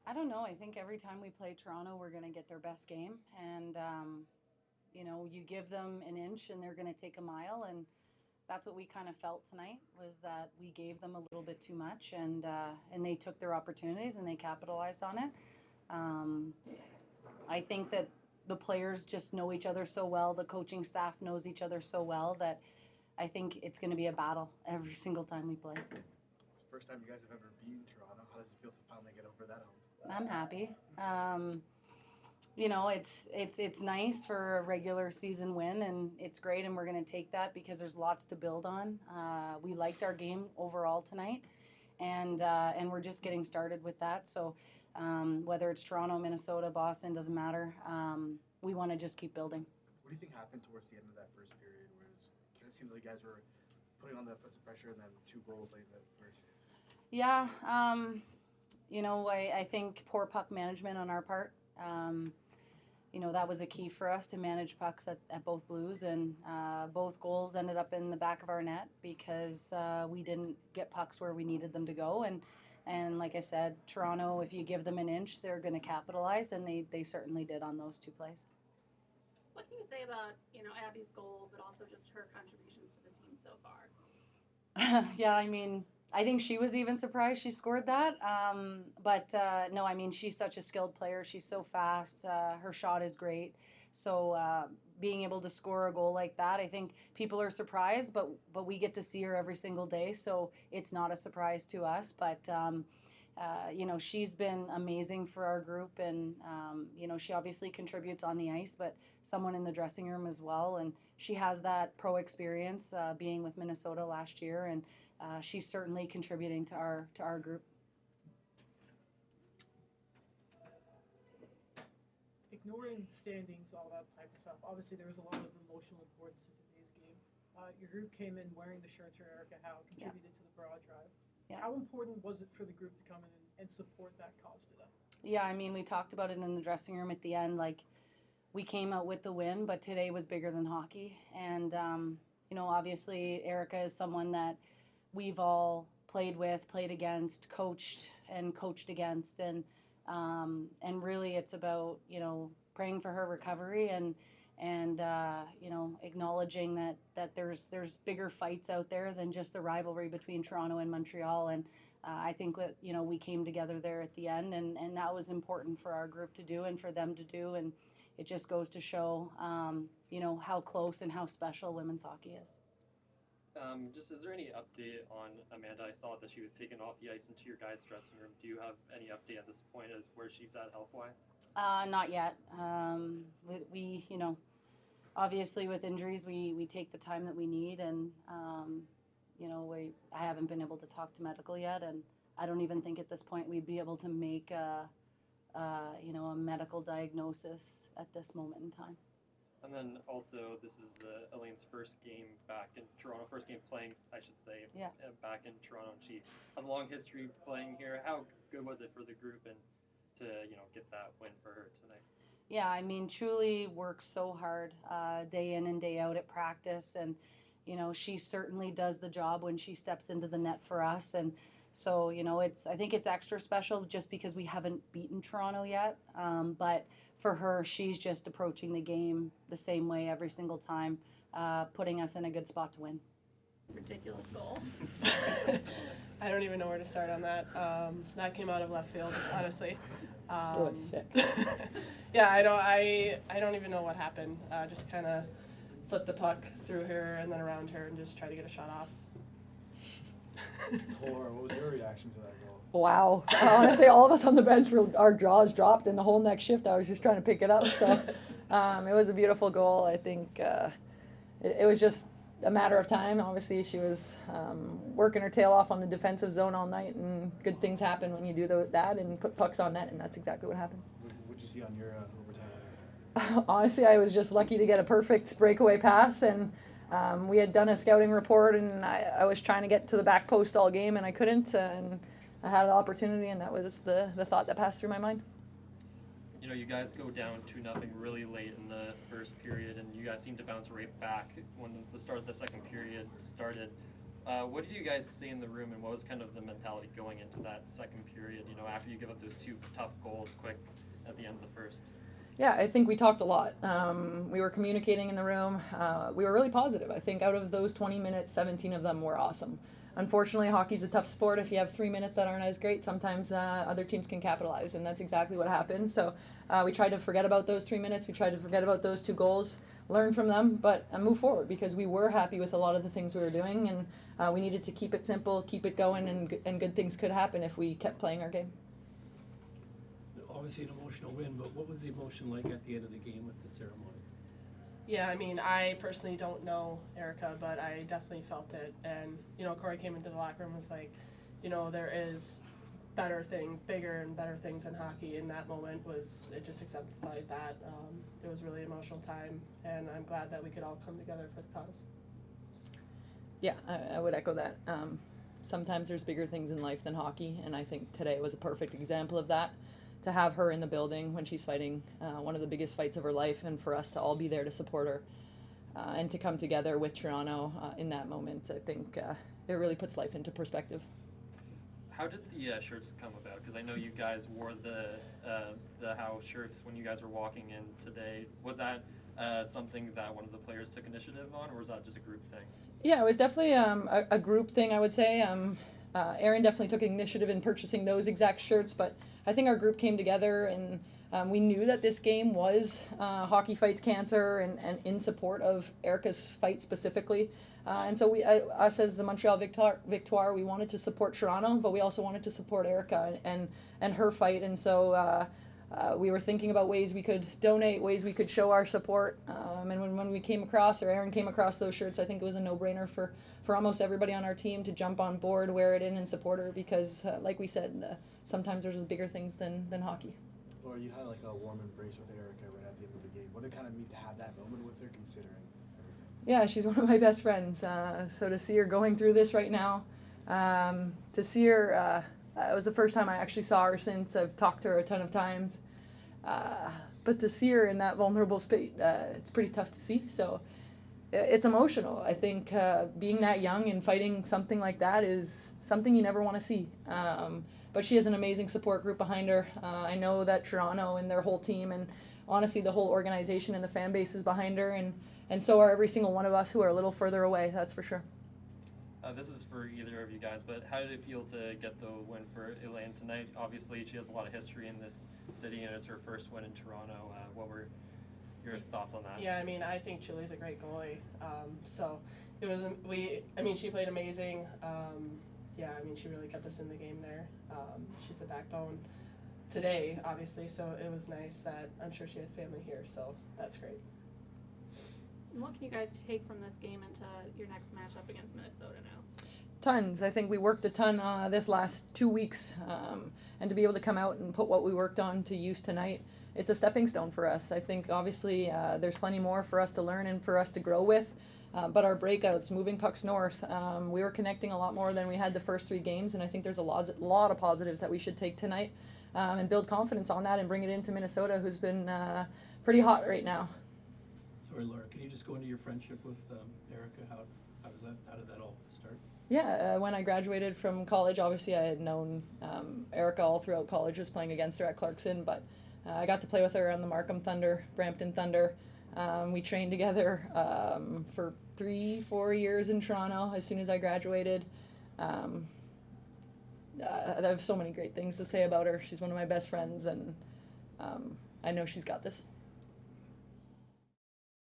I don't know. I think every time we play Toronto, we're going to get their best game. And, you give them an inch and they're going to take a mile. And that's what we kind of felt tonight, was that we gave them a little bit too much, and they took their opportunities and they capitalized on it. Um, I think that the players just know each other so well. The coaching staff knows each other so well that I think it's going to be a battle every single time we play. First time you guys have ever beaten Toronto. How does it feel to finally get over that hump? I'm happy. It's nice for a regular season win, and it's great, and we're going to take that because there's lots to build on. We liked our game overall tonight, and we're just getting started with that. So whether it's Toronto, Minnesota, Boston, doesn't matter. We want to just keep building. What do you think happened towards the end of that first period, where it seems like you guys were putting on the offensive pressure and then 2 goals late in the first? Yeah, I think poor puck management on our part. That was a key for us to manage pucks at both Blues, and both goals ended up in the back of our net because we didn't get pucks where we needed them to go. And like I said, Toronto, if you give them an inch, they're going to capitalize, and they certainly did on those 2 plays. What can you say about, Abby's goal, but also just her contributions to the team so far? Yeah, I think she was even surprised she scored that. No, she's such a skilled player. She's so fast. Her shot is great. So being able to score a goal like that, I think people are surprised, but we get to see her every single day, so it's not a surprise to us. But she's been amazing for our group, and she obviously contributes on the ice, but someone in the dressing room as well. And she has that pro experience being with Minnesota last year, and she's certainly contributing to our group. Ignoring standings, all that type of stuff, obviously there was a lot of emotional importance to today's game. Your group came in wearing the shirts for Erica Howe, contributed to the broad drive. Yeah. How important was it for the group to come in and support that cause today? Yeah, we talked about it in the dressing room at the end. Like, we came out with the win, but today was bigger than hockey. And, obviously Erica is someone that we've all played with, played against, coached against. And really it's about, praying for her recovery and acknowledging that there's bigger fights out there than just the rivalry between Toronto and Montreal. And I think we came together there at the end, and that was important for our group to do and for them to do. And it just goes to show, how close and how special women's hockey is. Is there any update on Amanda? I saw that she was taken off the ice into your guys' dressing room. Do you have any update at this point as where she's at health-wise? Not yet. We obviously with injuries, we take the time that we need, and I haven't been able to talk to medical yet, and I don't even think at this point we'd be able to make a medical diagnosis at this moment in time. And then also, this is Elaine's first game back in Toronto, first game playing, I should say, back in Toronto. And she has a long history playing here. How good was it for the group and to get that win for her tonight? Yeah, truly works so hard day in and day out at practice, and she certainly does the job when she steps into the net for us. And so I think it's extra special just because we haven't beaten Toronto yet, but for her, she's just approaching the game the same way every single time, putting us in a good spot to win. Ridiculous goal. I don't even know where to start on that. That came out of left field, honestly. It was sick. Yeah, I don't even know what happened. Just kind of flipped the puck through her and then around her and just tried to get a shot off. Tor, what was your reaction to that goal? Wow. Honestly, all of us on the bench, our jaws dropped, and the whole next shift I was just trying to pick it up. So it was a beautiful goal. I think it was just a matter of time. Obviously, she was working her tail off on the defensive zone all night, and good things happen when you do that and put pucks on net, and that's exactly what happened. What did you see on your overtime? Honestly, I was just lucky to get a perfect breakaway pass, and we had done a scouting report, and I was trying to get to the back post all game, and I couldn't, and I had an opportunity, and that was the thought that passed through my mind. You guys go down 2-0 really late in the first period, and you guys seem to bounce right back when the start of the second period started. What did you guys see in the room, and what was kind of the mentality going into that second period, after you give up those 2 tough goals quick at the end of the first? Yeah, I think we talked a lot. We were communicating in the room. We were really positive. I think out of those 20 minutes, 17 of them were awesome. Unfortunately, hockey's a tough sport. If you have 3 minutes that aren't as great, sometimes other teams can capitalize, and that's exactly what happened. So we tried to forget about those 3 minutes. We tried to forget about those 2 goals, learn from them, but move forward, because we were happy with a lot of the things we were doing, and we needed to keep it simple, keep it going, and good things could happen if we kept playing our game. Obviously an emotional win, but what was the emotion like at the end of the game with the ceremony? Yeah, I mean, I personally don't know Erica, but I definitely felt it. And, Corey came into the locker room and was like, there is bigger and better things in hockey. In that moment it just exemplified that. It was a really emotional time, and I'm glad that we could all come together for the cause. Yeah, I would echo that. Sometimes there's bigger things in life than hockey, and I think today was a perfect example of that. To have her in the building when she's fighting one of the biggest fights of her life, and for us to all be there to support her, and to come together with Toronto in that moment, I think it really puts life into perspective. How did the shirts come about? Because I know you guys wore the How shirts when you guys were walking in today. Was that something that one of the players took initiative on, or was that just a group thing? Yeah, it was definitely a group thing, I would say. Erin definitely took initiative in purchasing those exact shirts, but I think our group came together, and we knew that this game was Hockey Fights Cancer and in support of Erica's fight specifically. And so us as the Montreal Victoire, we wanted to support Toronto, but we also wanted to support Erica and her fight. And so we were thinking about ways we could donate, ways we could show our support. And when we came across, or Erin came across those shirts, I think it was a no-brainer for almost everybody on our team to jump on board, wear it in, and support her, because like we said, sometimes there's bigger things than hockey. Laura, you had like a warm embrace with Erica right at the end of the game. What did it kind of mean to have that moment with her, considering everything? Yeah, she's one of my best friends. So to see her going through this right now, to see her, it was the first time I actually saw her since. I've talked to her a ton of times. But to see her in that vulnerable state, it's pretty tough to see. So it's emotional. I think being that young and fighting something like that is something you never want to see. But she has an amazing support group behind her. I know that Toronto and their whole team, and honestly the whole organization and the fan base is behind her, and so are every single one of us who are a little further away, that's for sure. This is for either of you guys, but how did it feel to get the win for Elaine tonight? Obviously, she has a lot of history in this city, and it's her first win in Toronto. What were your thoughts on that? Yeah, I mean, I think Julie's a great goalie. So it was, she played amazing. Yeah, I mean, she really kept us in the game there. She's the backbone today, obviously, so it was nice that I'm sure she had family here, so that's great. And what can you guys take from this game into your next matchup against Minnesota now? Tons. I think we worked a ton this last 2 weeks, and to be able to come out and put what we worked on to use tonight, it's a stepping stone for us. I think obviously there's plenty more for us to learn and for us to grow with, but our breakouts, moving pucks north, we were connecting a lot more than we had the first 3 games, and I think there's a lot of positives that we should take tonight and build confidence on that and bring it into Minnesota, who's been pretty hot right now. Sorry, Laura, can you just go into your friendship with Erica? How did that all start? Yeah, when I graduated from college, obviously I had known Erica all throughout college, just playing against her at Clarkson, but I got to play with her on the Markham Thunder, Brampton Thunder. We trained together for 3-4 years in Toronto as soon as I graduated. I have so many great things to say about her. She's one of my best friends, and I know she's got this.